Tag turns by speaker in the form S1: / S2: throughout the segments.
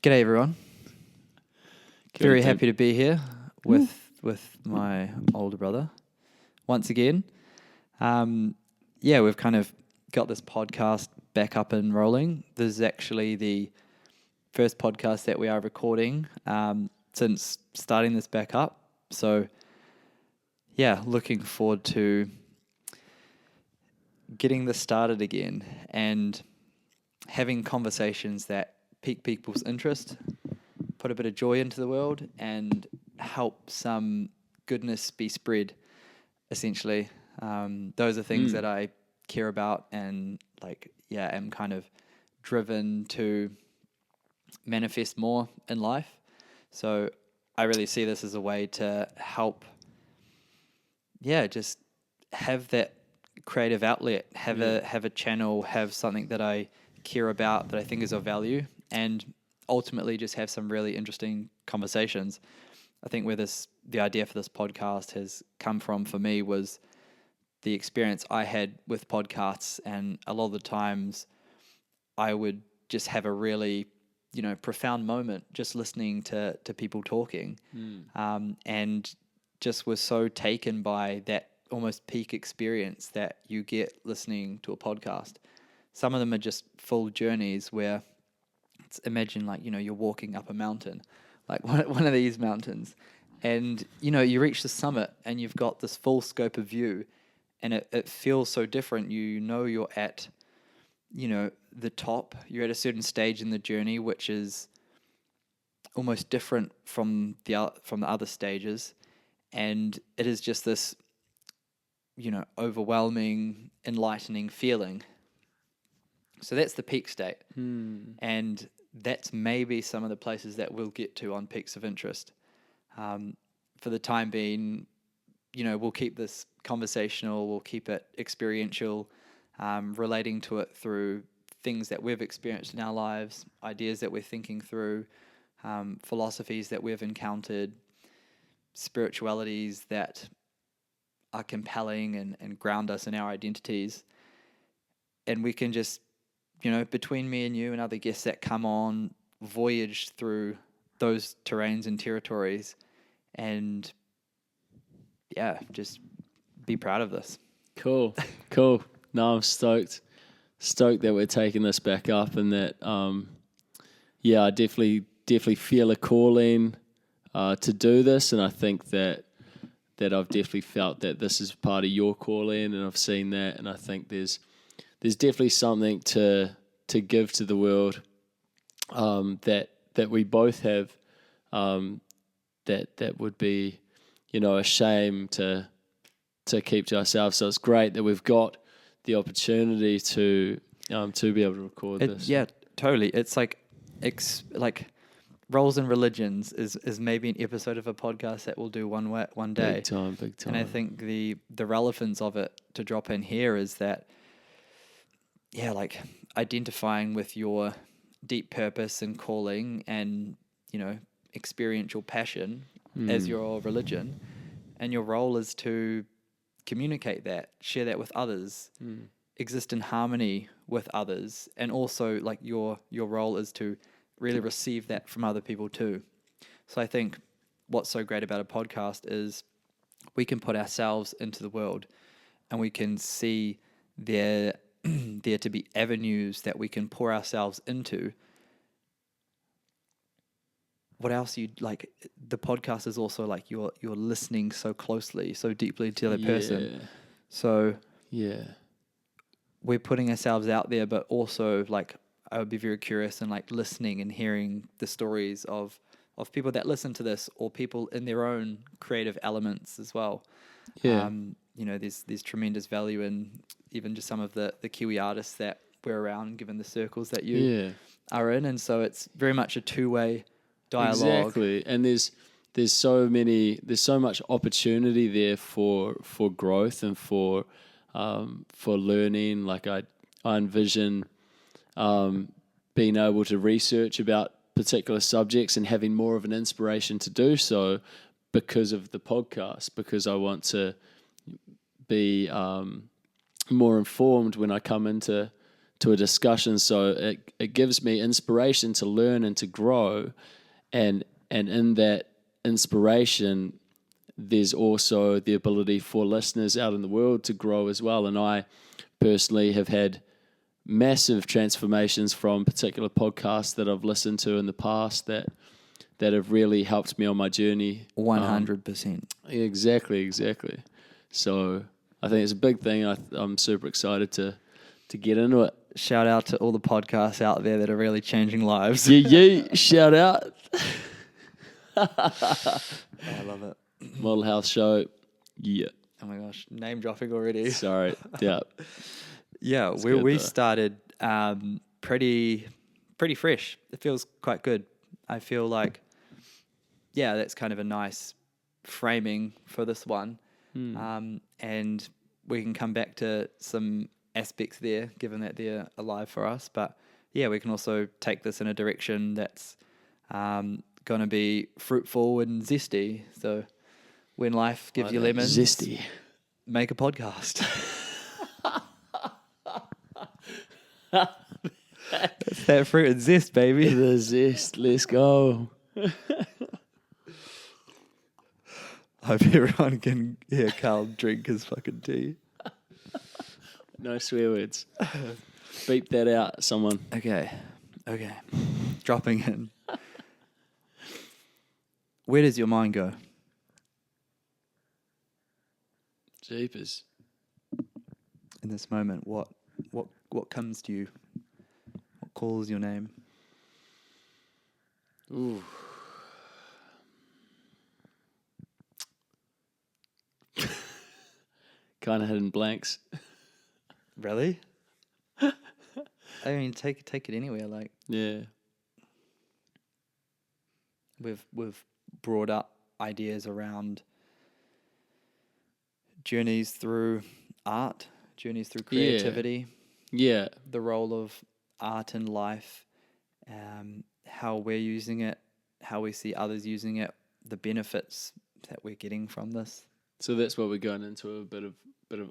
S1: G'day everyone. Very happy to be here with my older brother once again. We've kind of got this podcast back up and rolling. This is actually the first podcast that we are recording since starting this back up. So, looking forward to getting this started again and having conversations that pique people's interest, put a bit of joy into the world, and help some goodness be spread, essentially. Those are things that I care about and, am kind of driven to manifest more in life. So I really see this as a way to help, just have that creative outlet, have a channel, have something that I care about, that I think is of value, and ultimately just have some really interesting conversations. I think where the idea for this podcast has come from for me was the experience I had with podcasts, and a lot of the times I would just have a really, profound moment just listening to people talking, and just was so taken by that almost peak experience that you get listening to a podcast. Some of them are just full journeys where, imagine you're walking up a mountain, like one of these mountains, and you reach the summit and you've got this full scope of view, and it feels so different. You're at the top, you're at a certain stage in the journey which is almost different from the other stages, and it is just this overwhelming, enlightening feeling. So that's the peak state. And that's maybe some of the places that we'll get to on Peaks of Interest. For the time being, we'll keep this conversational, we'll keep it experiential, relating to it through things that we've experienced in our lives, ideas that we're thinking through, philosophies that we've encountered, spiritualities that are compelling and ground us in our identities. And we can just, between me and you and other guests that come on, voyage through those terrains and territories, and just be proud of this.
S2: Cool. No, I'm stoked that we're taking this back up, and that I definitely feel a calling to do this, and I think that I've definitely felt that this is part of your calling, and I've seen that, and I think there's definitely something to give to the world that we both have, that would be a shame to keep to ourselves. So it's great that we've got the opportunity to be able to record this.
S1: Yeah, totally. It's like roles and religions is maybe an episode of a podcast that we'll do one day.
S2: Big time.
S1: And I think the relevance of it to drop in here is that, identifying with your deep purpose and calling and, experiential passion as your religion, and your role is to communicate that, share that with others, exist in harmony with others, and also your role is to really receive that from other people too. So I think what's so great about a podcast is we can put ourselves into the world, and we can see there to be avenues that we can pour ourselves into. What else the podcast is also you're listening so closely, so deeply to the other person. So we're putting ourselves out there, but also I would be very curious and listening and hearing the stories of people that listen to this, or people in their own creative elements as well. There's tremendous value in even just some of the Kiwi artists that we're around, given the circles that you are in, and so it's very much a two-way dialogue.
S2: Exactly, and there's so much opportunity there for growth and for learning. I envision being able to research about particular subjects and having more of an inspiration to do so because of the podcast, because I want to be more informed when I come into to a discussion. So it gives me inspiration to learn and to grow, and in that inspiration, there's also the ability for listeners out in the world to grow as well. And I personally have had massive transformations from particular podcasts that I've listened to in the past that have really helped me on my journey.
S1: 100%.
S2: Exactly. So I think it's a big thing. I'm super excited to get into it.
S1: Shout out to all the podcasts out there that are really changing lives.
S2: Yeah, shout out.
S1: I love it.
S2: Model House Show. Yeah.
S1: Oh my gosh, name dropping already.
S2: Sorry. Yeah.
S1: Yeah,
S2: It's
S1: we
S2: good,
S1: we
S2: though.
S1: started pretty fresh. It feels quite good. I feel like, yeah, that's kind of a nice framing for this one. And we can come back to some aspects there, given that they're alive for us. But yeah, we can also take this in a direction that's going to be fruitful and zesty. So when life gives you lemons,
S2: Zesty.
S1: make a podcast. That's that fruit and zest, baby.
S2: The zest. Let's go.
S1: Hope everyone can hear Carl drink his fucking tea.
S2: No swear words. Beep that out, someone.
S1: Okay. Dropping in. Where does your mind go?
S2: Jeepers.
S1: In this moment? What comes to you? What calls your name?
S2: Ooh. Kind of hidden blanks.
S1: Really? I mean, take it anywhere. Like,
S2: Yeah.
S1: we've brought up ideas around journeys through art, journeys through creativity,
S2: Yeah.
S1: the role of art in life, how we're using it, how we see others using it, the benefits that we're getting from this,
S2: So that's what we're going into, a bit of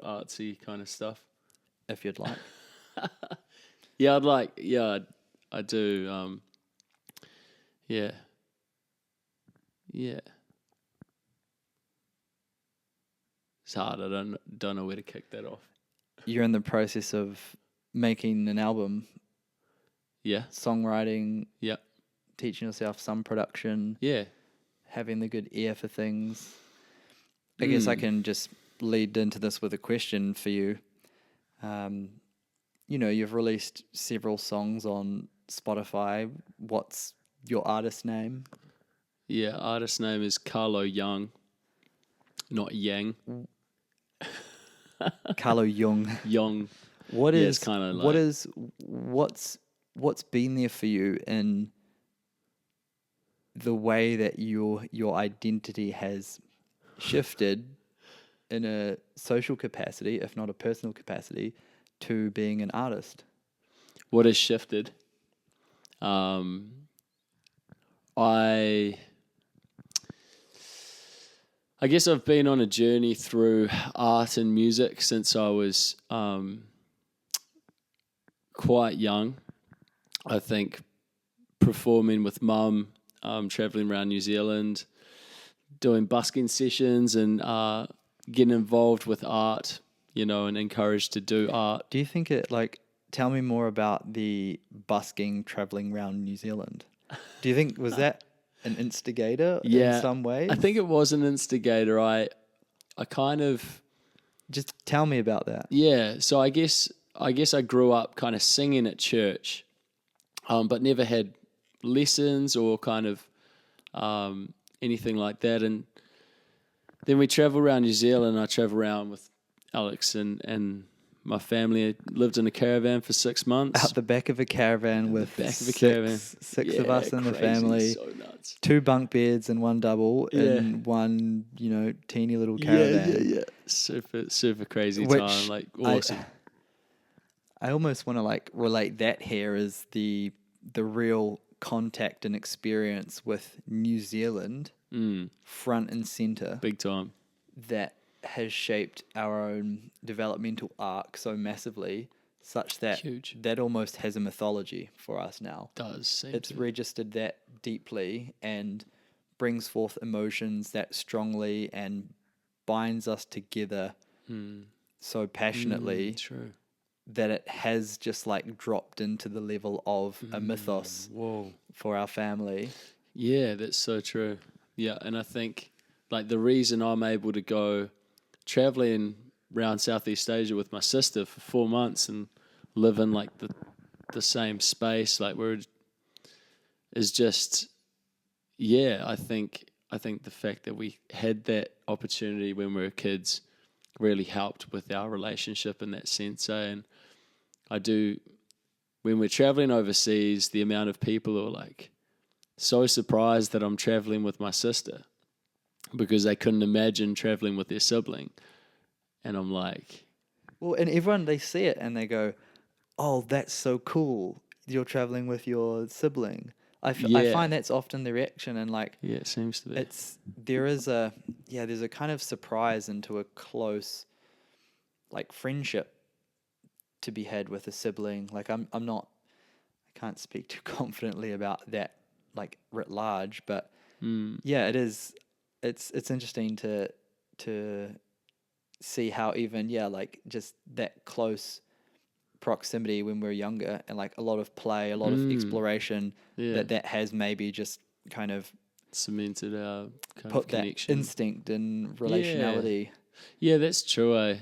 S2: artsy kind of stuff.
S1: if you'd like.
S2: Yeah, I do. Yeah. It's hard. I don't know where to kick that off.
S1: You're in the process of making an album,
S2: Yeah.
S1: songwriting,
S2: Yeah.
S1: teaching yourself some production,
S2: Yeah.
S1: having the good ear for things. I guess I can just lead into this with a question for you. You've released several songs on Spotify. What's your artist name?
S2: Yeah. Artist name is Carlo Young, not Yang.
S1: Carlo Jung.
S2: Young.
S1: What
S2: Yeah,
S1: is
S2: it's kinda
S1: what
S2: like-
S1: is what's been there for you in the way that your identity has shifted in a social capacity, if not a personal capacity, to being an artist?
S2: What has shifted? I guess I've been on a journey through art and music since I was quite young. I think performing with mum, traveling around New Zealand, doing busking sessions and getting involved with art, and encouraged to do art.
S1: Do you think tell me more about the busking traveling around New Zealand? Do you think, was that an instigator in some ways?
S2: I think it was an instigator. I kind of...
S1: Just tell me about that.
S2: Yeah, so I guess I grew up kind of singing at church, but never had lessons or kind of anything like that. And then we travel around New Zealand. I travel around with Alex and my family. I lived in a caravan for 6 months.
S1: Out the back of a caravan with
S2: back of a
S1: six
S2: caravan.
S1: of us in the
S2: crazy,
S1: family.
S2: So nuts.
S1: 2 bunk beds and 1 double in one, teeny little caravan.
S2: Yeah. Super crazy
S1: Which
S2: time. Like awesome.
S1: I almost want to relate that here as the real contact and experience with New Zealand front and center
S2: Big time.
S1: that has shaped our own developmental arc so massively such that
S2: Huge.
S1: that almost has a mythology for us now.
S2: Does seem
S1: It's
S2: to.
S1: registered that deeply and brings forth emotions that strongly and binds us together so passionately
S2: True.
S1: that it has just like dropped into the level of a mythos
S2: Whoa.
S1: for our family.
S2: Yeah, that's so true. Yeah, and I think like the reason I'm able to go traveling around Southeast Asia with my sister for 4 months and live in like the same space, like we're is just I think the fact that we had that opportunity when we were kids really helped with our relationship in that sense. And I do when we're traveling overseas, the amount of people who are like so surprised that I'm traveling with my sister because they couldn't imagine traveling with their sibling. And I'm like,
S1: Well, and everyone, they see it and they go, oh, that's so cool. You're traveling with your sibling. I
S2: yeah,
S1: find that's often the reaction, and like
S2: yeah, it seems to be.
S1: there's a kind of surprise into a close like friendship to be had with a sibling. Like I can't speak too confidently about that like writ large, but yeah, it is. It's interesting to see how even like just that close proximity when we're younger and like a lot of play, a lot of exploration
S2: Yeah.
S1: that has maybe just kind of
S2: Cemented our kind of
S1: put that
S2: connection.
S1: instinct and
S2: Yeah.
S1: relationality.
S2: Yeah, that's true.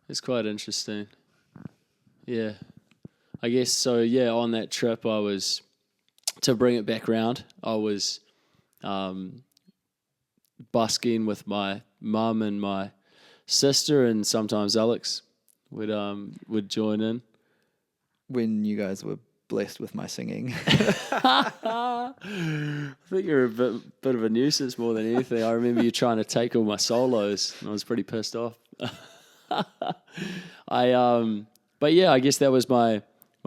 S2: It's quite interesting. Yeah. I guess so. Yeah, on that trip, I was, to bring it back round, I was busking with my mum and my sister, and sometimes Alex would join in.
S1: When you guys were blessed with my singing.
S2: I think you're a bit of a nuisance more than anything. I remember you trying to take all my solos, and I was pretty pissed off. But yeah, I guess that was my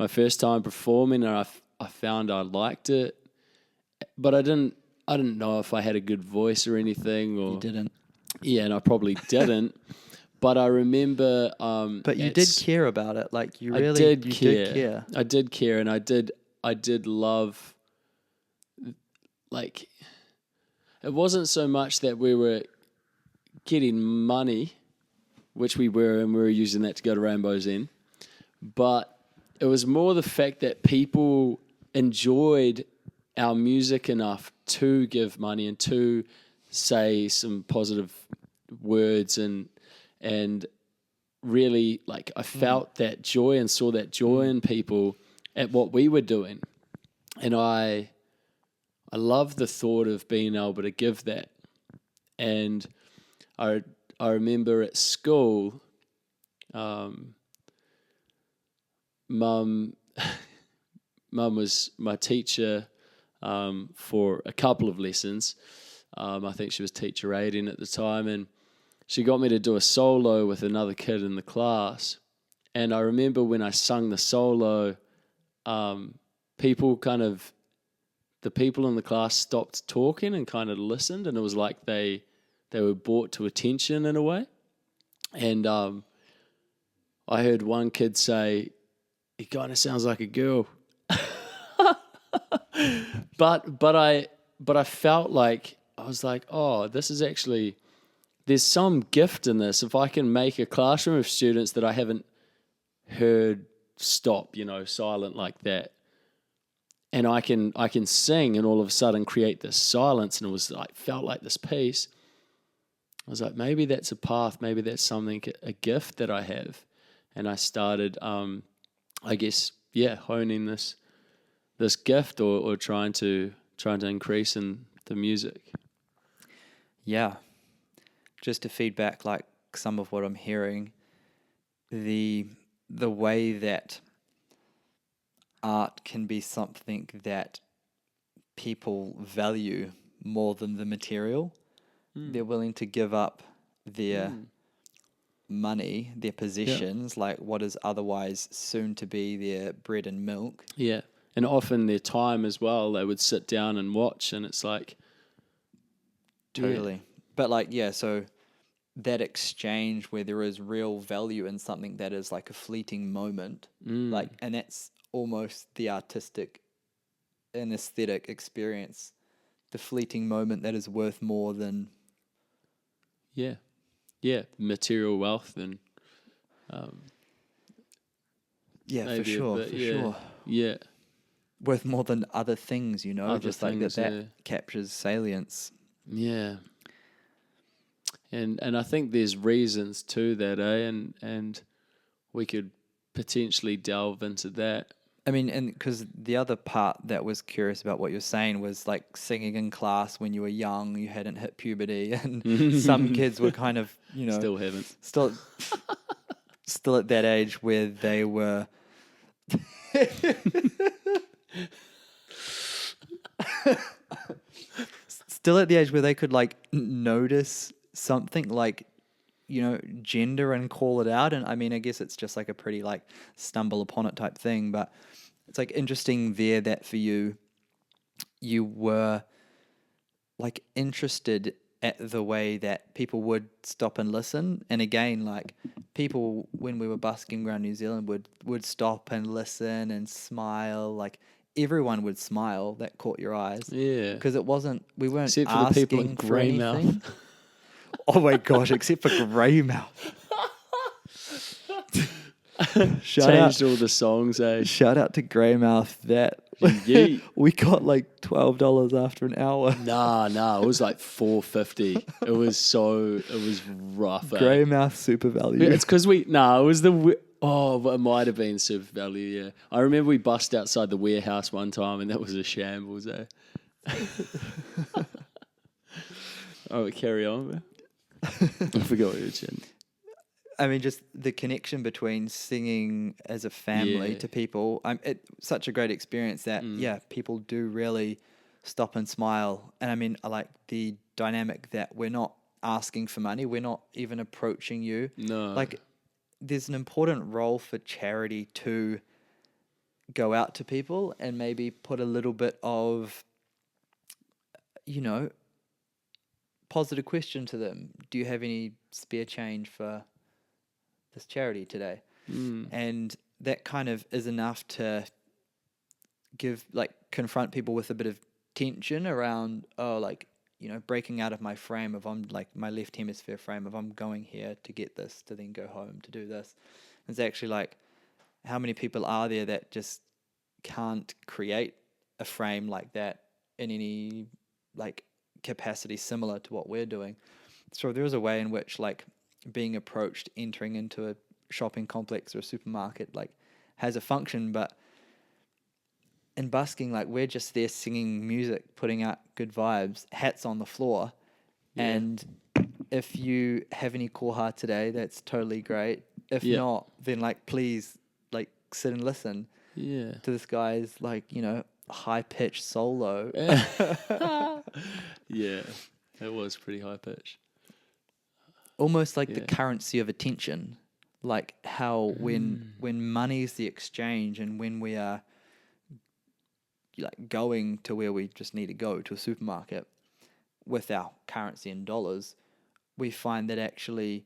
S2: first time performing, and I found I liked it, but I didn't know if I had a good voice or anything, or
S1: You didn't.
S2: yeah, and I probably didn't. But I remember,
S1: But you did care about it. Like you really
S2: did
S1: did care.
S2: I did care, and I did love. Like, it wasn't so much that we were getting money, which we were, and we were using that to go to Rainbow's End, but it was more the fact that people enjoyed our music enough to give money and to say some positive words, and really, like, I felt that joy and saw that joy in people at what we were doing, and I love the thought of being able to give that. And I remember at school, mum was my teacher for a couple of lessons. I think she was teacher aiding at the time, and she got me to do a solo with another kid in the class. And I remember when I sung the solo, the people in the class stopped talking and kind of listened, and it was like they were brought to attention in a way. And I heard one kid say, "He kind of sounds like a girl," but I felt like I was like, "Oh, this is actually, there's some gift in this. If I can make a classroom of students that I haven't heard stop, silent like that, and I can sing and all of a sudden create this silence," and it was like, felt like this peace. I was like, maybe that's a path, maybe that's something, a gift that I have. And I started, I guess, honing this gift, or trying to increase in the music.
S1: Yeah. Just to feedback like some of what I'm hearing, the way that art can be something that people value more than the material. They're willing to give up their money, their possessions, like what is otherwise soon to be their bread and milk.
S2: Yeah. And often their time as well, they would sit down and watch, and it's like...
S1: Totally. Yeah. But like, yeah, so that exchange where there is real value in something that is like a fleeting moment, like, and that's almost the artistic and aesthetic experience, the fleeting moment that is worth more than
S2: material wealth and
S1: for sure
S2: yeah,
S1: worth more than other things,
S2: other
S1: just like
S2: things,
S1: that captures salience.
S2: yeah. And I think there's reasons to that, and we could potentially delve into that.
S1: I mean, and because the other part that was curious about what you're saying was like singing in class when you were young, you hadn't hit puberty, and some kids were kind of,
S2: Still haven't.
S1: Still at that age where they were. Still at the age where they could like notice something like, gender and call it out. And I mean, I guess it's just like a pretty like stumble upon it type thing, but it's like interesting there that for you were like interested at the way that people would stop and listen. And again, like people, when we were busking around New Zealand, would stop and listen and smile. Like everyone would smile that caught your eyes.
S2: Yeah.
S1: Because we weren't
S2: except for
S1: asking
S2: the people in
S1: for anything.
S2: Greymouth.
S1: Oh my gosh, except for Greymouth.
S2: Changed all the songs, eh?
S1: Shout out to Greymouth. That
S2: Yeet.
S1: we got like $12 after an hour.
S2: Nah, it was like $4.50. It was rough.
S1: Greymouth super value.
S2: It's because it was it might have been super value. Yeah, I remember we bust outside the warehouse one time, and that was a shambles. Eh? Oh, carry on, man. I forgot what you were saying.
S1: I mean, just the connection between singing as a family to people. It's such a great experience that, people do really stop and smile. And I mean, I like the dynamic that we're not asking for money. We're not even approaching you.
S2: No.
S1: Like, there's an important role for charity to go out to people and maybe put a little bit of, positive question to them. Do you have any spare change for this charity today? And that kind of is enough to confront people with a bit of tension around, breaking out of my frame of my left hemisphere frame of I'm going here to get this, to then go home to do this. It's actually like, how many people are there that just can't create a frame like that in any capacity similar to what we're doing? So there is a way in which being approached, entering into a shopping complex or a supermarket has a function, but in busking, we're just there singing music, putting out good vibes, hats on the floor. And if you have any koha today, that's totally great. If not, then please sit and listen to this guy's high pitched solo.
S2: Yeah, it was pretty high pitched.
S1: Almost like the currency of attention, like how when money's the exchange and when we are going to where we just need to go to a supermarket with our currency in dollars, we find that actually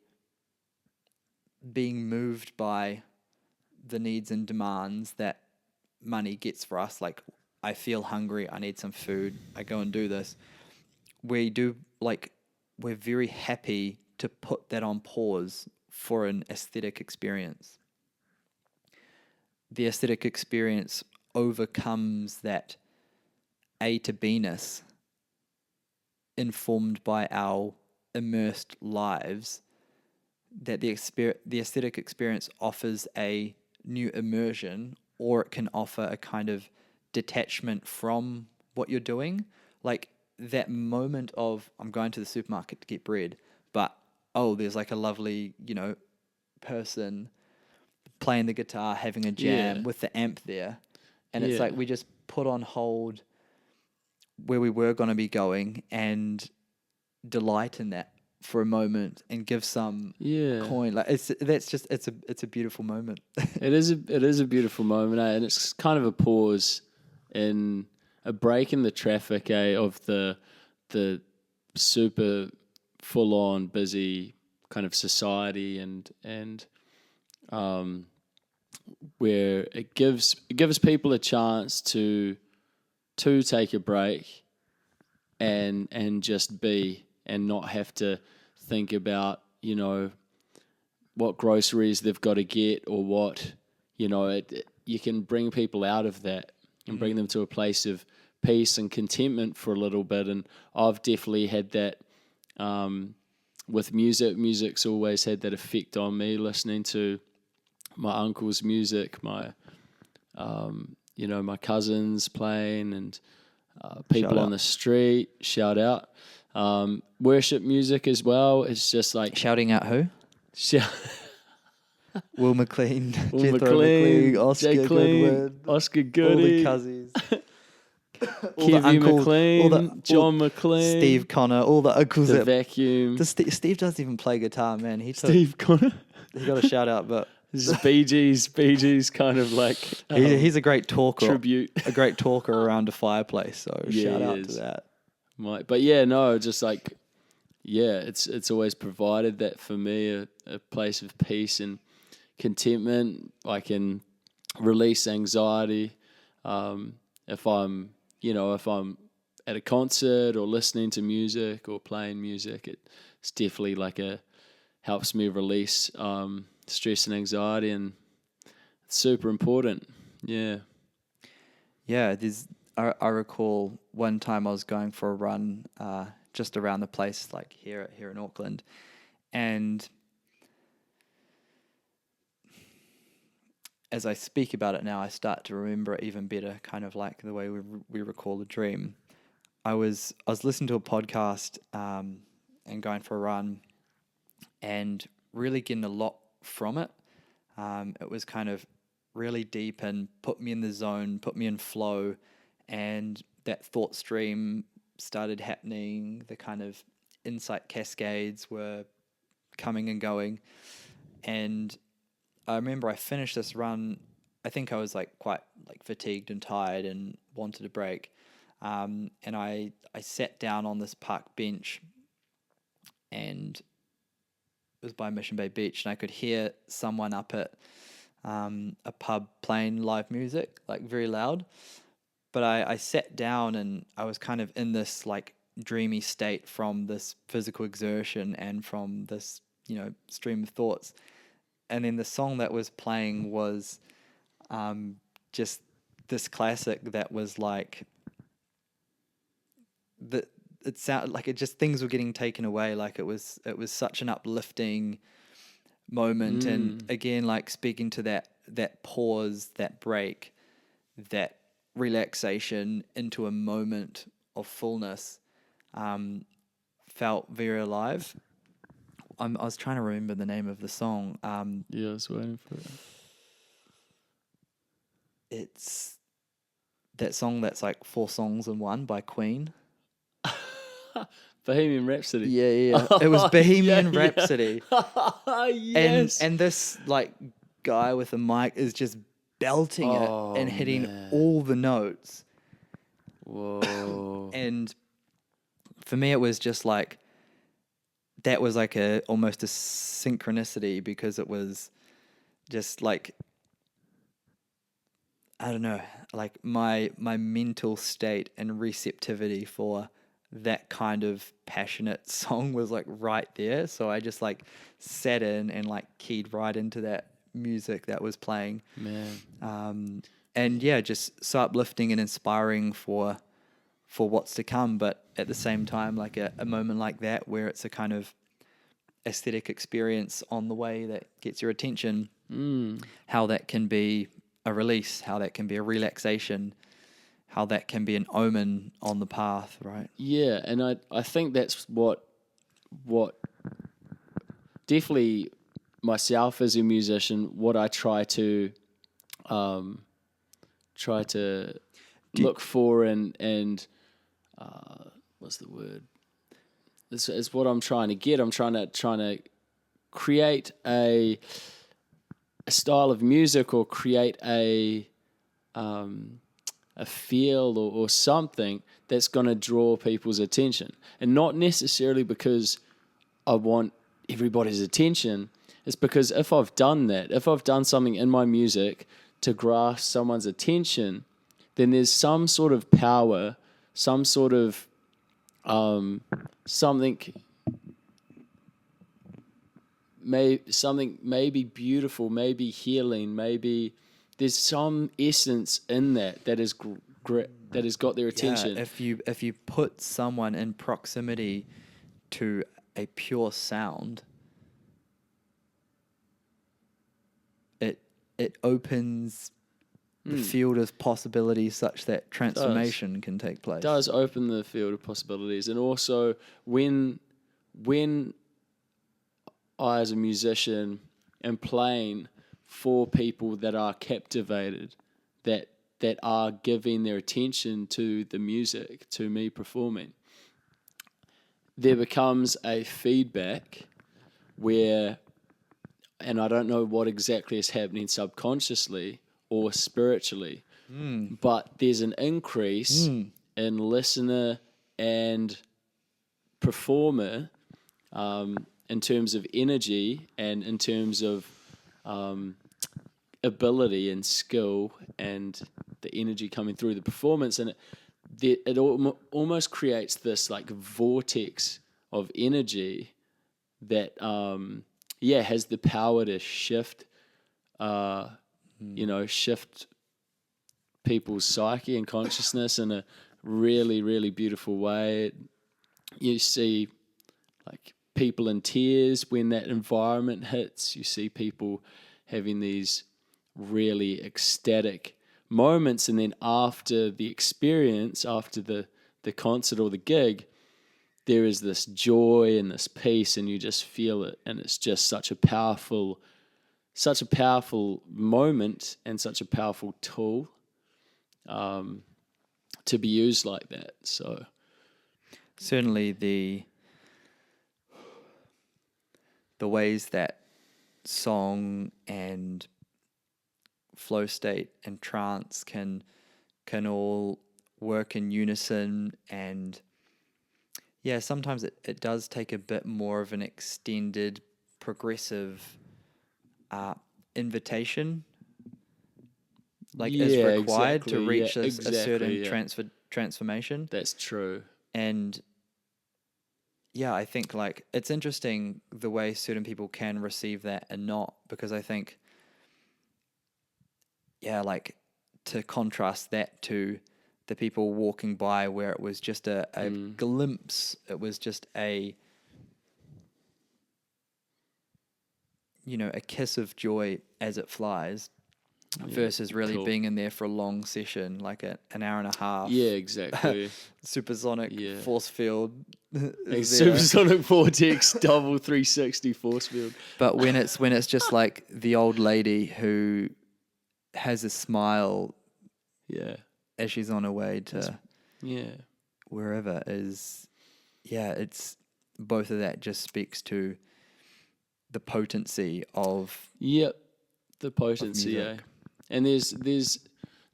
S1: being moved by the needs and demands that money gets for us, I feel hungry, I need some food, I go and do this. We're very happy to put that on pause for an aesthetic experience. The aesthetic experience overcomes that A to B-ness informed by our immersed lives, that the aesthetic experience offers a new immersion, or it can offer a kind of detachment from what you're doing. That moment of, I'm going to the supermarket to get bread, but there's a lovely, person playing the guitar, having a jam with the amp there. And it's we just put on hold where we were going to be going and delight in that for a moment and give some coin. It's a beautiful moment.
S2: It is a beautiful moment, and it's kind of a pause in a break in the traffic, of the super full on busy kind of society, and where it gives people a chance to take a break and just be, and not have to think about, you know, what groceries they've got to get, or what, you know, you can bring people out of that and bring them to a place of peace and contentment for a little bit. And I've definitely had that with music. Music's always had that effect on me, listening to my uncle's music, my you know, my cousins playing, and people on the street. Shout out. Worship music as well. It's just like
S1: Shouting out who? Will McLean,
S2: Will
S1: Jethro
S2: McLean,
S1: Oscar
S2: Jay Clean,
S1: Goodwin,
S2: Oscar
S1: all the
S2: Goody,
S1: cousins,
S2: Kevin McLean, John McLean,
S1: Steve Connor, all the uncles.
S2: the Vacuum.
S1: Steve doesn't even play guitar, man.
S2: Steve Connor.
S1: He got a shout out, but
S2: This is Bee Gees kind of like
S1: he's a great talker.
S2: Tribute.
S1: A great talker around a fireplace. So shout out to that.
S2: But yeah, no, just like, yeah, it's always provided that for me, a place of peace and contentment. I can release anxiety. If I'm at a concert or listening to music or playing music, it's definitely like helps me release stress and anxiety, and it's super important. Yeah.
S1: Yeah, I recall one time I was going for a run just around the place, like here in Auckland, and as I speak about it now, I start to remember it even better, kind of like the way we recall a dream. I was listening to a podcast and going for a run, and really getting a lot from it. It was kind of really deep and put me in the zone, put me in flow, and that thought stream started happening. The kind of insight cascades were coming and going, and I remember I finished this run. I think I was like quite like fatigued and tired and wanted a break, and I sat down on this park bench, and it was by Mission Bay Beach, and I could hear someone up at a pub playing live music, like very loud. But I sat down, and I was kind of in this like dreamy state from this physical exertion and from this, stream of thoughts. And then the song that was playing was just this classic that was like it sounded like things were getting taken away. Like it was such an uplifting moment. And again, like speaking to that pause, that break, that relaxation into a moment of fullness, felt very alive. I was trying to remember the name of the song.
S2: Yeah, I was waiting for it.
S1: It's that song that's like 4 songs in one by Queen.
S2: Bohemian Rhapsody.
S1: Yeah. It was Bohemian Rhapsody.
S2: Yes.
S1: And this like guy with a mic is just belting it and hitting all the notes.
S2: Whoa.
S1: And for me, it was just like, that was like almost a synchronicity, because it was just like, I don't know, like my mental state and receptivity for that kind of passionate song was like right there. So I just like sat in and like keyed right into that music that was playing.
S2: Man.
S1: And yeah, just so uplifting and inspiring for what's to come. But at the same time, like a moment like that where it's a kind of aesthetic experience on the way that gets your attention, how that can be a release, how that can be a relaxation, how that can be an omen on the path, right?
S2: Yeah, and I think that's what definitely myself as a musician, what I try to look for, and what's the word? This is what I'm trying to get. I'm trying to create a style of music, or create a feel or something that's going to draw people's attention, and not necessarily because I want everybody's attention, it's because if I've done that, if I've done something in my music to grasp someone's attention, then there's some sort of power, some sort of something maybe beautiful, maybe healing, maybe there's some essence in that is that has got their attention.
S1: Yeah, if you put someone in proximity to a pure sound, it opens the field of possibilities such that transformation can take place.
S2: It does open the field of possibilities. And also when I as a musician am playing for people that are captivated, that are giving their attention to the music, to me performing, there becomes a feedback where, and I don't know what exactly is happening subconsciously or spiritually, but there's an increase in listener and performer in terms of energy and in terms of ability and skill and the energy coming through the performance. And it almost creates this like vortex of energy that has the power to shift shift people's psyche and consciousness in a really, really beautiful way. You see like people in tears when that environment hits. You see people having these really ecstatic moments, and then after the experience, after the concert or the gig, there is this joy and this peace, and you just feel it, and it's just such a powerful moment and such a powerful tool to be used like that. So
S1: certainly the ways that song and flow state and trance can all work in unison, and sometimes it does take a bit more of an extended progressive invitation is required to reach a certain transformation.
S2: That's true.
S1: And I think like it's interesting the way certain people can receive that and not, because I think like to contrast that to the people walking by where it was just a glimpse, it was just a a kiss of joy as it flies, versus really being in there for a long session, like an hour and a half.
S2: Yeah, exactly.
S1: Supersonic force field.
S2: Supersonic vortex, double 360 force field.
S1: But when it's just like the old lady who has a smile, as she's on her way to wherever is, it's both of that just speaks to the potency of
S2: the potency, and there's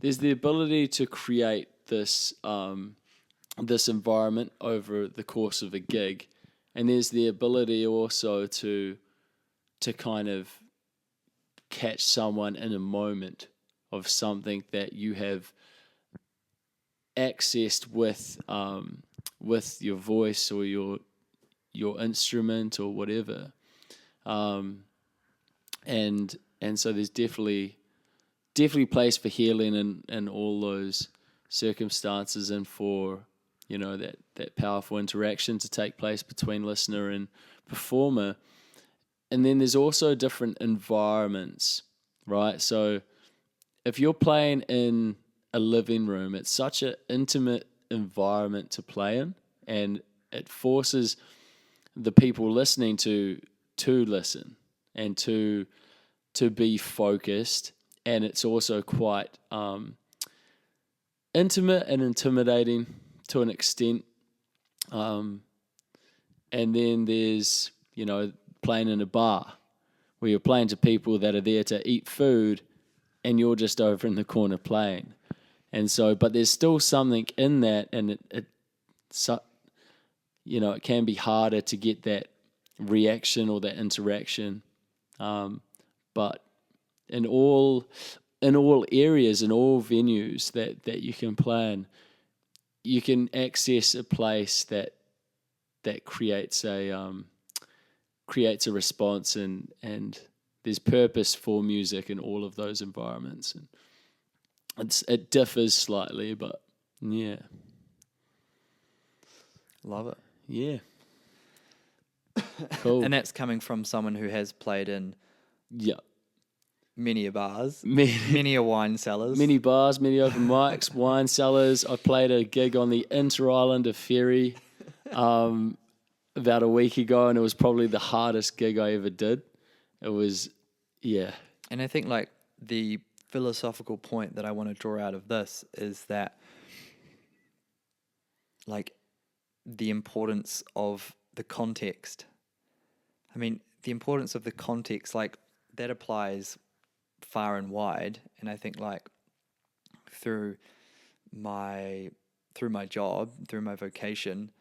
S2: the ability to create this this environment over the course of a gig, and there's the ability also to kind of catch someone in a moment of something that you have accessed with your voice or your instrument or whatever. And so there's definitely place for healing in all those circumstances, and for that powerful interaction to take place between listener and performer. And then there's also different environments, right? So if you're playing in a living room, it's such an intimate environment to play in, and it forces the people listening to listen and to be focused, and it's also quite intimate and intimidating to an extent. And then there's playing in a bar where you're playing to people that are there to eat food, and you're just over in the corner playing. And so, but there's still something in that, and it can be harder to get that reaction or that interaction. But in all areas, in all venues that you can play in, you can access a place that creates a response, and there's purpose for music in all of those environments. And it differs slightly, but yeah.
S1: Love it.
S2: Yeah. Cool.
S1: And that's coming from someone who has played in many a bars, many a wine cellars.
S2: Many bars, many open mics, wine cellars. I played a gig on the Inter-Islander ferry about a week ago, and it was probably the hardest gig I ever did. It was, yeah.
S1: And I think like the philosophical point that I want to draw out of this is that like the importance of the context. I mean, the importance of the context, like that applies far and wide. And I think like through my job, through my vocation,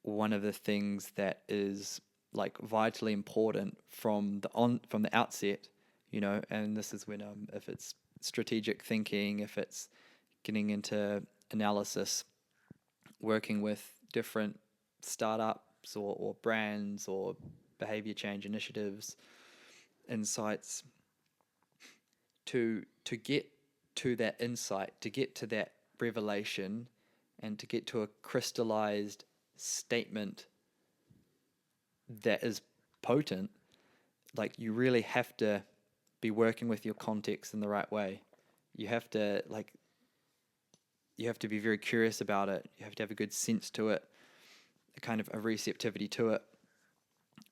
S1: one of the things that is like vitally important from the outset, you know, and this is when if it's strategic thinking, if it's getting into analysis, working with different startups or brands or behavior change initiatives, insights, to get to that insight, to get to that revelation, and to get to a crystallized statement that is potent, like you really have to be working with your context in the right way. You have to be very curious about it. You have to have a good sense to it, a kind of a receptivity to it.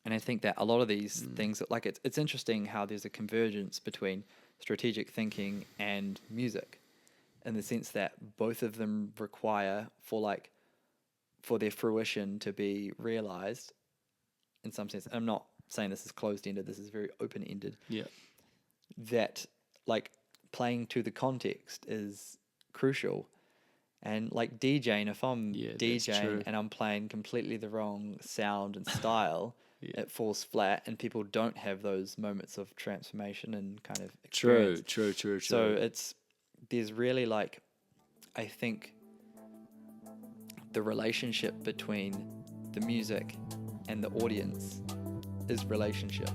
S1: And I think that a lot of these things, like it's interesting how there's a convergence between strategic thinking and music, in the sense that both of them require for their fruition to be realized in some sense. I'm not saying this is closed-ended, this is very open-ended.
S2: Yeah.
S1: That like playing to the context is crucial. And like DJing, if I'm DJing and I'm playing completely the wrong sound and style, it falls flat, and people don't have those moments of transformation and kind of experience.
S2: True.
S1: So there's really like, I think the relationship between the music and the audience is relationship.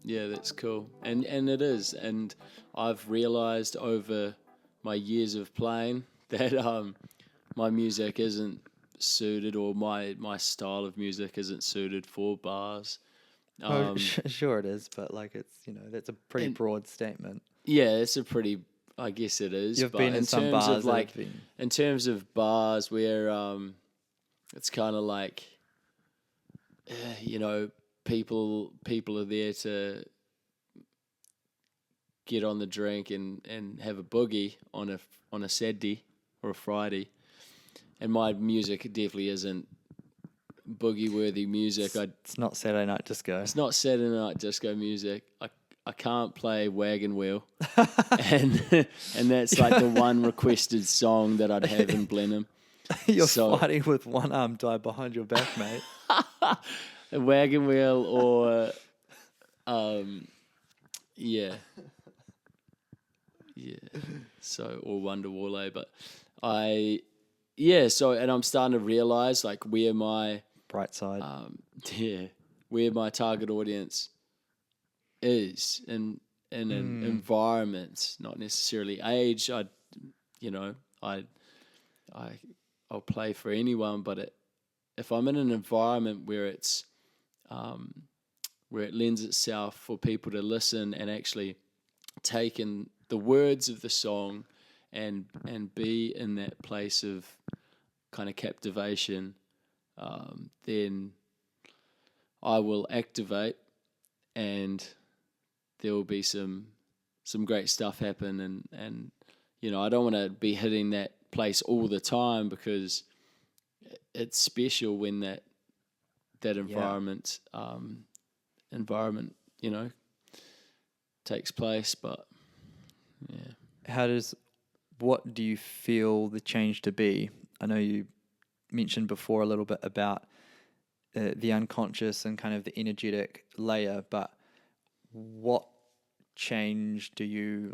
S2: Yeah, that's cool. And it is. And I've realized over my years of playing that my music isn't suited, or my style of music isn't suited for bars.
S1: Sure it is, but like it's, you know, that's a pretty broad statement.
S2: Yeah, it's a pretty, I guess it is.
S1: You've been in some bars
S2: in terms of bars where it's kind of like, you know, people are there to get on the drink and have a boogie on a Saturday or a Friday, and my music definitely isn't boogie worthy music.
S1: It's not Saturday Night Disco.
S2: It's not Saturday Night Disco music. I can't play Wagon Wheel, and that's like the one requested song that I'd have in Blenheim.
S1: You're fighting with one arm tied behind your back, mate.
S2: A Wagon Wheel or yeah. So, or Wonderwall, but and I'm starting to realize like where my
S1: bright side,
S2: where my target audience is in an environment, not necessarily age. I'll play for anyone, but if I'm in an environment where it's where it lends itself for people to listen and actually take in the words of the song and be in that place of kind of captivation, then I will activate, and there will be some great stuff happen. And I don't want to be hitting that place all the time, because it's special when that environment takes place. But yeah.
S1: What do you feel the change to be? I know you mentioned before a little bit about the unconscious and kind of the energetic layer, but what change do you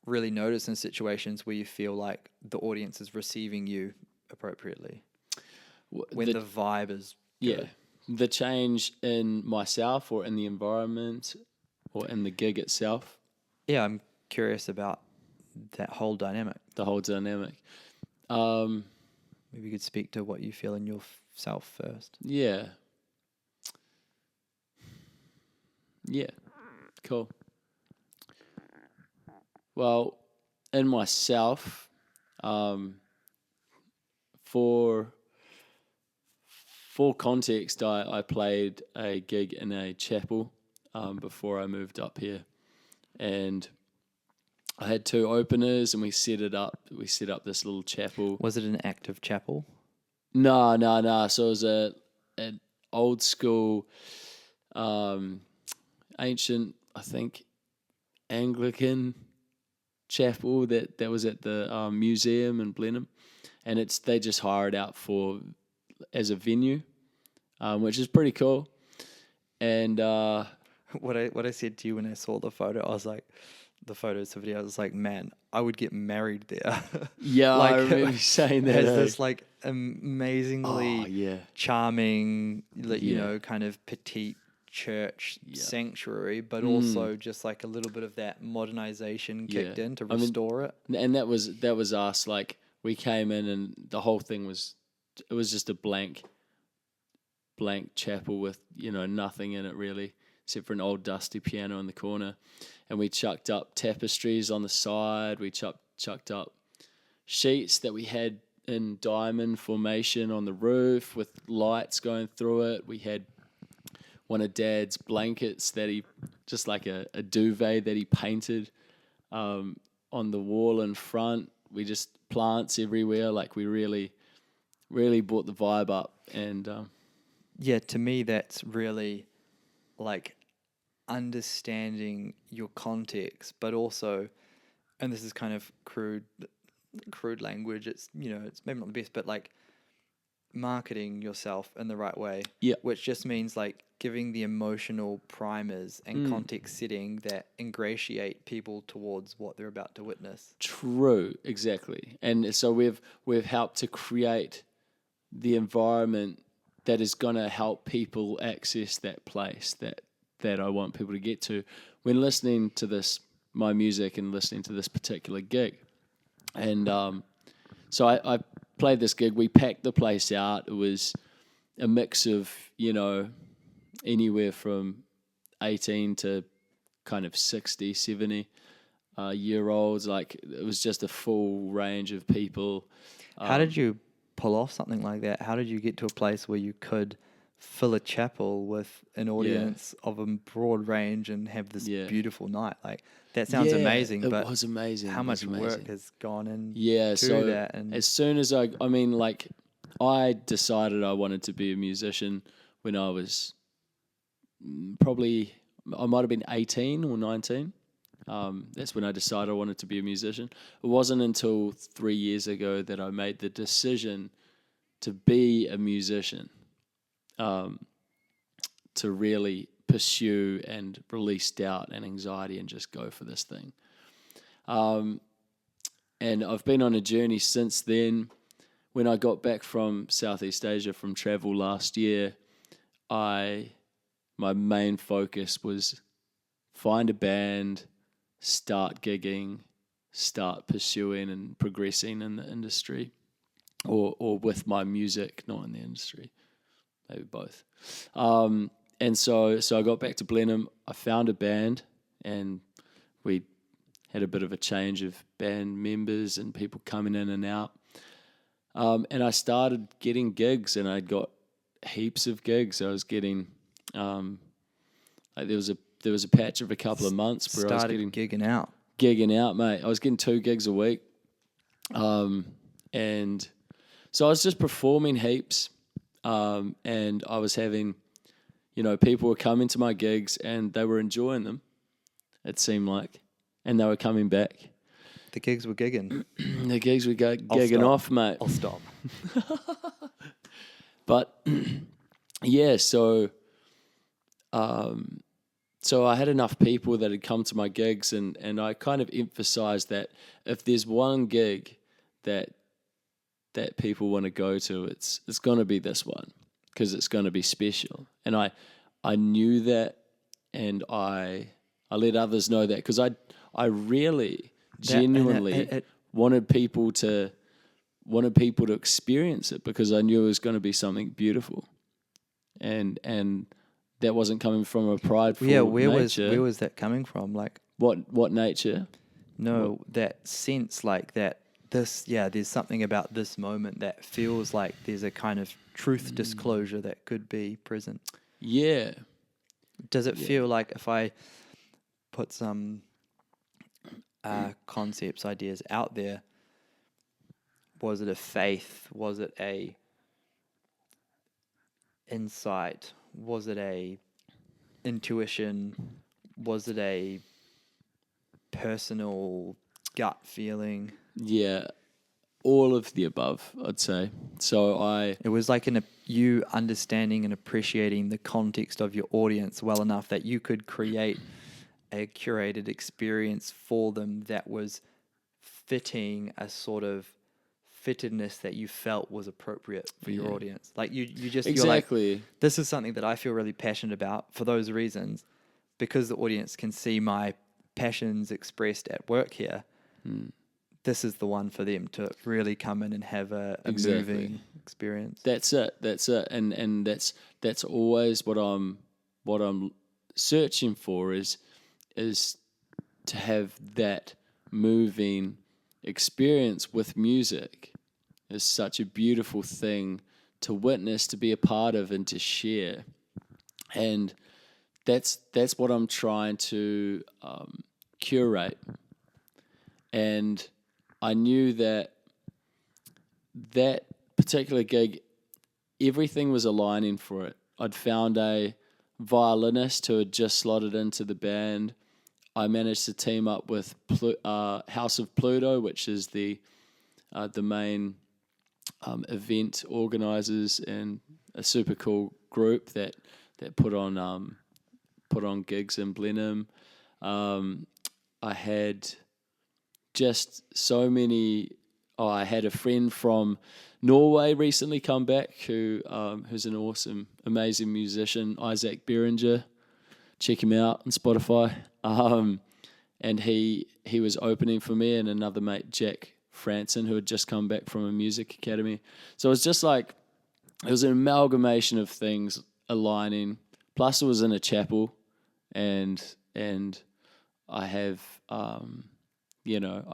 S1: really notice in situations where you feel like the audience is receiving you appropriately? When the vibe is good?
S2: Yeah. The change in myself, or in the environment, or in the gig itself?
S1: Yeah, I'm curious about that whole dynamic.
S2: The whole dynamic.
S1: Maybe you could speak to what you feel in yourself first.
S2: Yeah. Yeah. Cool. Well, in myself, for context, I played a gig in a chapel before I moved up here, and I had 2 openers, and we set up this little chapel.
S1: Was it an active chapel?
S2: No. So it was an old school, ancient, I think, Anglican chapel that was at the museum in Blenheim, and they just hire it out as a venue, which is pretty cool. And
S1: what I said to you when I saw the photo, I was like, the video, I was like, man, I would get married there.
S2: Yeah, I remember you saying that.
S1: As this amazingly charming, kind of petite church sanctuary, but also just like a little bit of that modernization kicked in to restore it.
S2: And that was us. Like, we came in, and the whole thing was just a blank chapel with nothing in it really, except for an old dusty piano in the corner. And we chucked up tapestries on the side. We chucked up sheets that we had in diamond formation on the roof with lights going through it. We had one of Dad's blankets that he, just like a duvet that he painted on the wall in front. We just plants everywhere. Like, we really, really brought the vibe up. And
S1: to me, that's really like understanding your context, but also, and this is kind of crude language, it's it's maybe not the best, but like marketing yourself in the right way, which just means like giving the emotional primers and context setting that ingratiate people towards what they're about to witness.
S2: True, exactly. And so we've helped to create the environment that is going to help people access that place that I want people to get to when listening to my music and listening to this particular gig. And so I played this gig. We packed the place out. It was a mix of, anywhere from 18 to kind of 60, 70 year olds. Like, it was just a full range of people.
S1: How did you pull off something like that? How did you get to a place where you could fill a chapel with an audience of a broad range and have this beautiful night? Like, that sounds amazing. But
S2: it was amazing.
S1: How much work has gone in
S2: to
S1: that? And
S2: as soon as I decided I wanted to be a musician when I was I might have been 18 or 19. That's when I decided I wanted to be a musician. It wasn't until 3 years ago that I made the decision to be a musician, to really pursue and release doubt and anxiety and just go for this thing. And I've been on a journey since then. When I got back from Southeast Asia from travel last year, my main focus was find a band, start gigging, start pursuing and progressing in the industry, or with my music, not in the industry, maybe both. And so I got back to Blenheim. I found a band, and we had a bit of a change of band members and people coming in and out. And I started getting gigs, and I got heaps of gigs. I was getting like there was a patch of a couple of months where I was getting
S1: gigging out,
S2: mate. I was getting 2 gigs a week, and so I was just performing heaps, and I was having, people were coming to my gigs and they were enjoying them. It seemed like, and they were coming back.
S1: The gigs were gigging.
S2: The gigs were gigging off, mate.
S1: I'll stop.
S2: But yeah, so I had enough people that had come to my gigs, and I kind of emphasized that if there's one gig that people want to go to, it's going to be this one, because it's going to be special. And I knew that, and I let others know that, because I really genuinely wanted people to experience it, because I knew it was going to be something beautiful, and that wasn't coming from a prideful nature.
S1: Where was that coming from? Like
S2: what nature?
S1: No, that sense, like that. There's something about this moment that feels like there's a kind of truth disclosure that could be present.
S2: Yeah.
S1: Does it feel like, if I put some concepts, ideas out there, was it a faith? Was it a insight? Was it a intuition? Was it a personal gut feeling?
S2: Yeah, all of the above, I'd say. So
S1: it was like you understanding and appreciating the context of your audience well enough that you could create a curated experience for them that was fitting a sort of fittedness that you felt was appropriate for your audience. Like you just
S2: exactly.
S1: You're like, this is something that I feel really passionate about for those reasons, because the audience can see my passions expressed at work here. This is the one for them to really come in and have a moving experience.
S2: That's it. And that's always what I'm searching for is to have that moving experience with music. Is such a beautiful thing to witness, to be a part of, and to share. And that's what I'm trying to curate. And I knew that particular gig, everything was aligning for it. I'd found a violinist who had just slotted into the band. I managed to team up with House of Pluto, which is the main event organisers, and a super cool group that put on gigs in Blenheim. I had just so many. I had a friend from Norway recently come back who's an awesome, amazing musician, Isaac Beringer. Check him out on Spotify. And he was opening for me, and another mate, Jack Franson, who had just come back from a music academy. So it was just like, it was an amalgamation of things aligning. Plus it was in a chapel, and I have I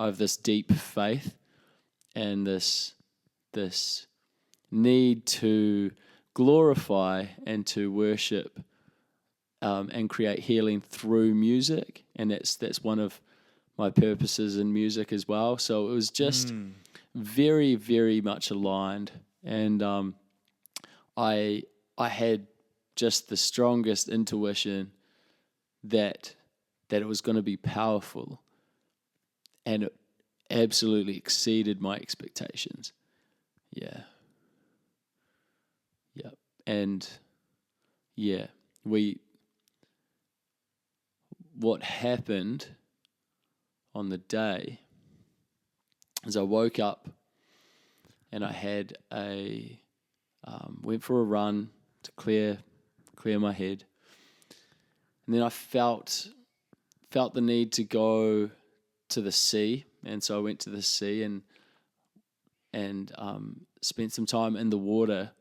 S2: have this deep faith and this need to glorify and to worship and create healing through music, and that's one of my purposes in music as well. So it was just very, very much aligned, and I had just the strongest intuition that it was going to be powerful, and it absolutely exceeded my expectations. Yeah. And yeah, what happened on the day is I woke up and I had went for a run to clear my head, and then I felt the need to go to the sea, and so I went to the sea and spent some time in the water,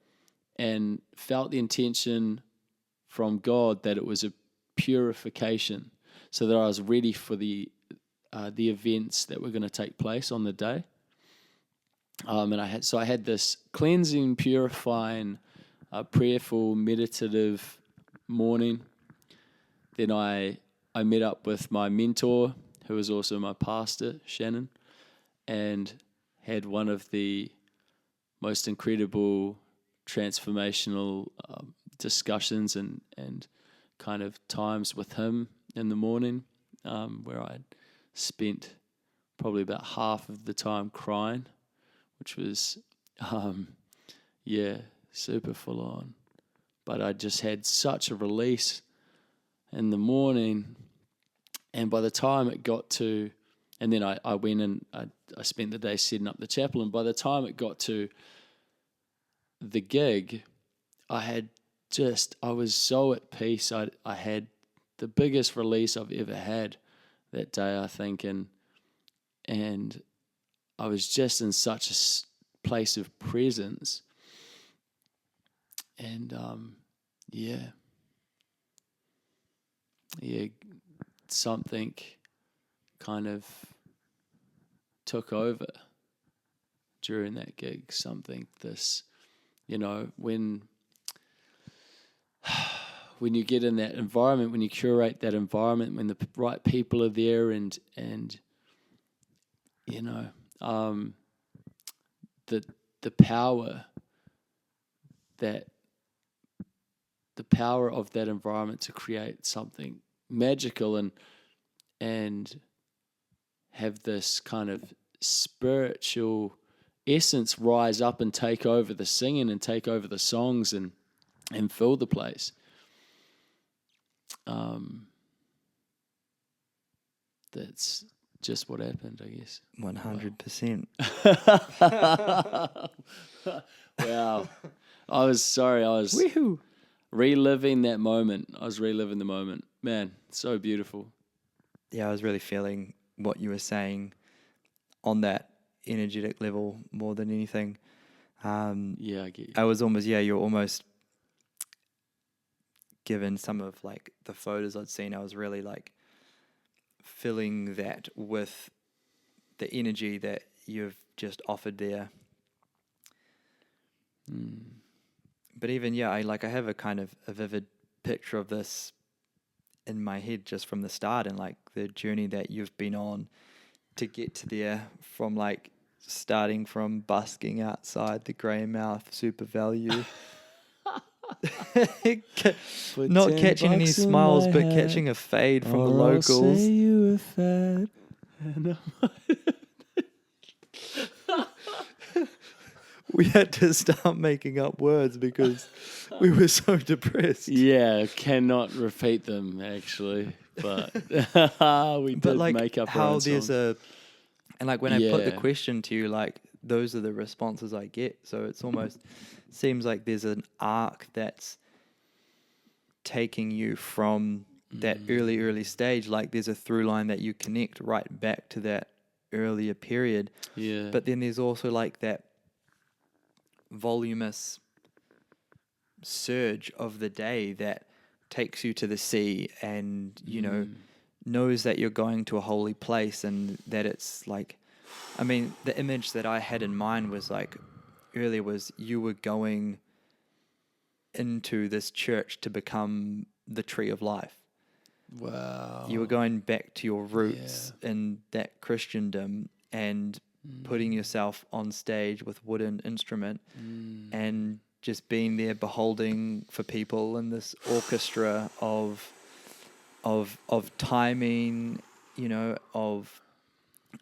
S2: and felt the intention from God that it was a purification, so that I was ready for the events that were going to take place on the day. And I had this cleansing, purifying, prayerful, meditative morning. Then I met up with my mentor, who was also my pastor, Shannon, and had one of the most incredible transformational discussions and kind of times with him in the morning, where I spent probably about half of the time crying, which was, super full on. But I just had such a release in the morning. And by the time it got to, and then I went and I spent the day setting up the chapel. And by the time it got to the gig, I was so at peace. I had the biggest release I've ever had that day, I think. And I was just in such a place of presence. And, something kind of took over during that gig. When you get in that environment, when you curate that environment, when the right people are there, and the power of that environment to create something magical and have this kind of spiritual essence rise up and take over the singing and take over the songs and fill the place. That's just what happened, I guess.
S1: 100%.
S2: Wow. I was
S1: Woohoo!
S2: reliving that moment. I was reliving the moment. Man, so beautiful.
S1: Yeah, I was really feeling what you were saying on that energetic level more than anything.
S2: I get you.
S1: I was almost, you're almost, given some of like the photos I'd seen, I was really like filling that with the energy that you've just offered there. But even, I have a kind of a vivid picture of this in my head just from the start, and like the journey that you've been on to get to there, from like starting from busking outside the grey mouth super value. Not catching any smiles, but catching a fade from the locals.
S2: I'll say you were fat.
S1: We had to start making up words because we were so depressed.
S2: Yeah, cannot repeat them actually, but we did
S1: like
S2: make up
S1: how
S2: our own
S1: there's
S2: songs.
S1: and like when I put the question to you, like those are the responses I get. So it's almost seems like there's an arc that's taking you from that early stage. Like there's a through line that you connect right back to that earlier period.
S2: Yeah.
S1: But then there's also like that voluminous surge of the day that takes you to the sea and, knows that you're going to a holy place, and that it's like, I mean, the image that I had in mind was like earlier was you were going into this church to become the tree of life.
S2: Wow.
S1: You were going back to your roots in that Christendom and putting yourself on stage with wooden instrument and just being there beholding for people in this orchestra of timing, of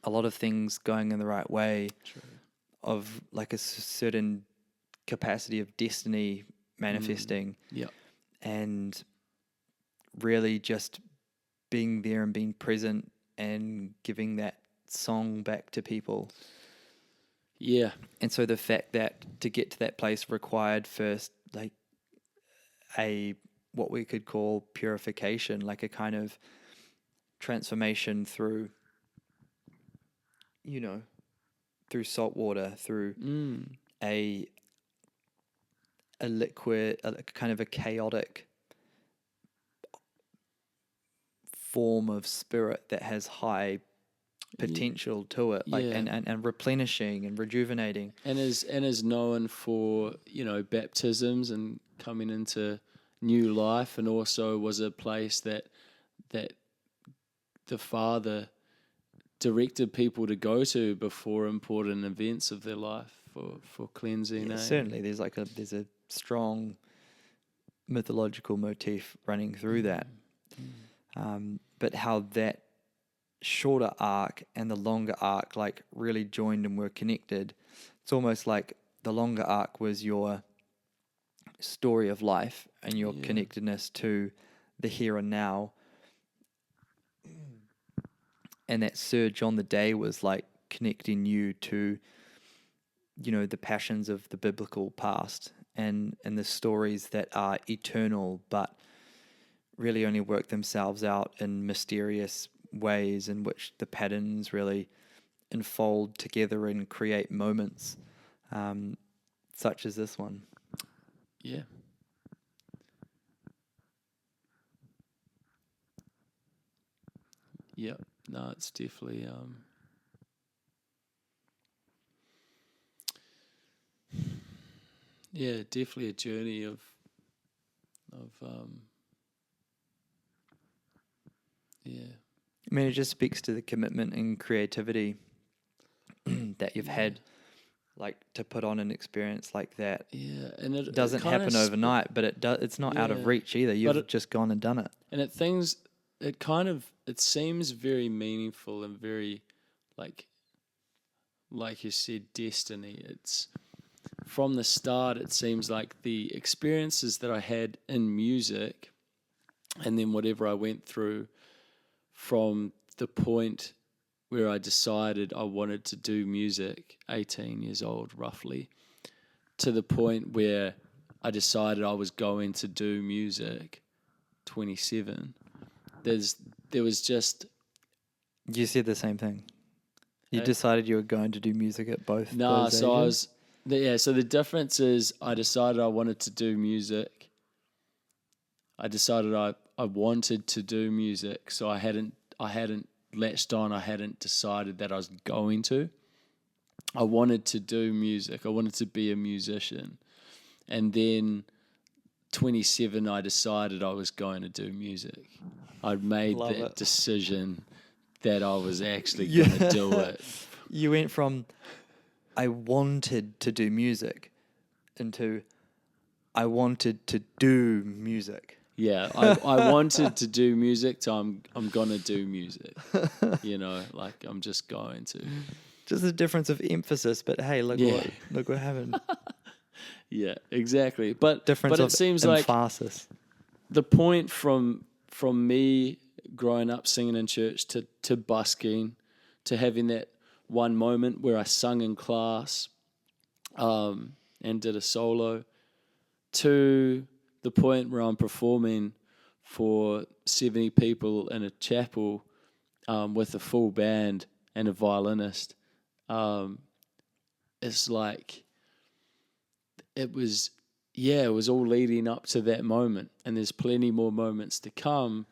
S1: a lot of things going in the right way. True. Of like a certain capacity of destiny manifesting.
S2: Yep.
S1: And really just being there and being present and giving that song back to people.
S2: Yeah.
S1: And so the fact that to get to that place required first like what we could call purification, like a kind of transformation through through salt water, through a liquid, a kind of a chaotic form of spirit that has high potential to it, like
S2: Yeah.
S1: and replenishing and rejuvenating.
S2: And is known for, baptisms and coming into new life, and also was a place that the Father directed people to go to before important events of their life for cleansing.
S1: Yeah,
S2: eh?
S1: certainly, there's a strong mythological motif running through that. But how that shorter arc and the longer arc like really joined and were connected. It's almost like the longer arc was your story of life and your connectedness to the here and now. And that surge on the day was like connecting you to, the passions of the biblical past and the stories that are eternal, but really only work themselves out in mysterious ways in which the patterns really enfold together and create moments such as this one.
S2: Yeah. Yeah. No, it's definitely definitely a journey of
S1: I mean, it just speaks to the commitment and creativity that you've had, like to put on an experience like that.
S2: Yeah, and it
S1: Doesn't happen overnight, but it's not out of reach either. You've just gone and done it.
S2: And it seems very meaningful and very like you said, destiny. It's from the start. It seems like the experiences that I had in music, and then whatever I went through from the point where I decided I wanted to do music, 18 years old roughly, to the point where I decided I was going to do music, 27. There was just...
S1: You said the same thing. You decided you were going to do music at both those ages?
S2: So the difference is I decided I wanted to do music. I decided I wanted to do music, so I hadn't latched on. I hadn't decided that I was going to. I wanted to do music. I wanted to be a musician. And then 27, I decided I was going to do music. I'd made decision that I was actually going to do it.
S1: You went from I wanted to do music into I wanted to do music.
S2: Yeah, I wanted to do music, so I'm gonna do music. I'm just going to.
S1: Just a difference of emphasis, but hey, look what happened.
S2: Yeah, exactly. But
S1: Difference
S2: it
S1: of
S2: seems
S1: emphasis.
S2: like the point from me growing up singing in church to busking, to having that one moment where I sung in class, and did a solo, to the point where I'm performing for 70 people in a chapel with a full band and a violinist. It's like it was all leading up to that moment, and there's plenty more moments to come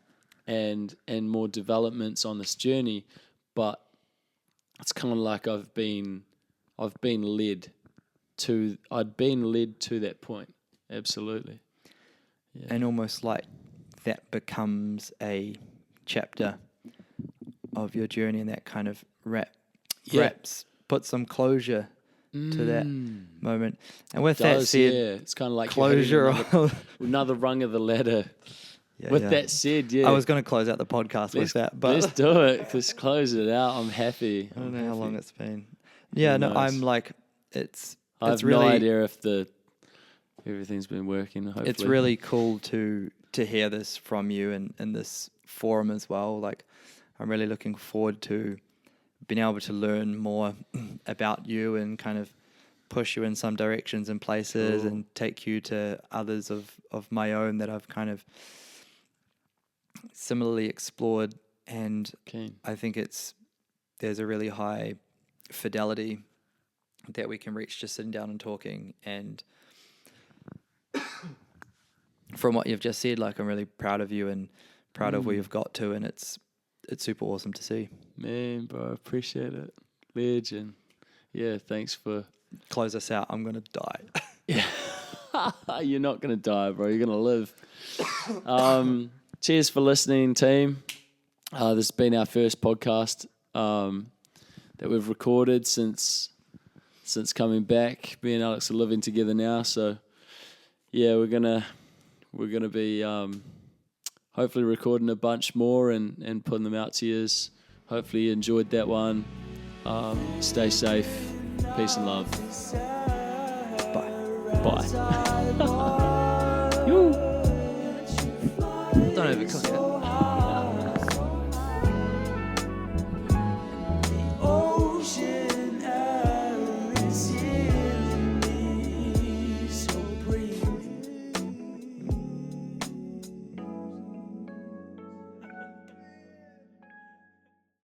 S2: and more developments on this journey, but it's kind of like I'd been led to that point. Absolutely. Yeah.
S1: And almost like that becomes a chapter of your journey, and that kind of puts some closure to that moment. And with that said,
S2: it's kind of like
S1: closure
S2: another rung of the ladder. That said,
S1: I was going to close out the podcast with that, but
S2: let's do it. Let's close it out. I'm happy.
S1: I don't know how long it's been. Yeah, no, I'm like,
S2: I have
S1: really,
S2: no idea if everything's been working. Hopefully.
S1: It's really cool to hear this from you in this forum as well. Like, I'm really looking forward to being able to learn more about you and kind of push you in some directions and places and take you to others of my own that I've kind of similarly explored. And I think there's a really high fidelity that we can reach just sitting down and talking. And from what you've just said, like, I'm really proud of you and proud of where you've got to, and it's super awesome to see.
S2: Man, bro, appreciate it. Legend. Yeah, thanks for...
S1: Close us out. I'm going to die.
S2: Yeah. You're not going to die, bro. You're going to live. Cheers for listening, team. This has been our first podcast that we've recorded since coming back. Me and Alex are living together now, so yeah, we're gonna be hopefully recording a bunch more and putting them out to you. Hopefully you enjoyed that one. Stay safe. Peace and love. Bye.
S1: Don't overcook it.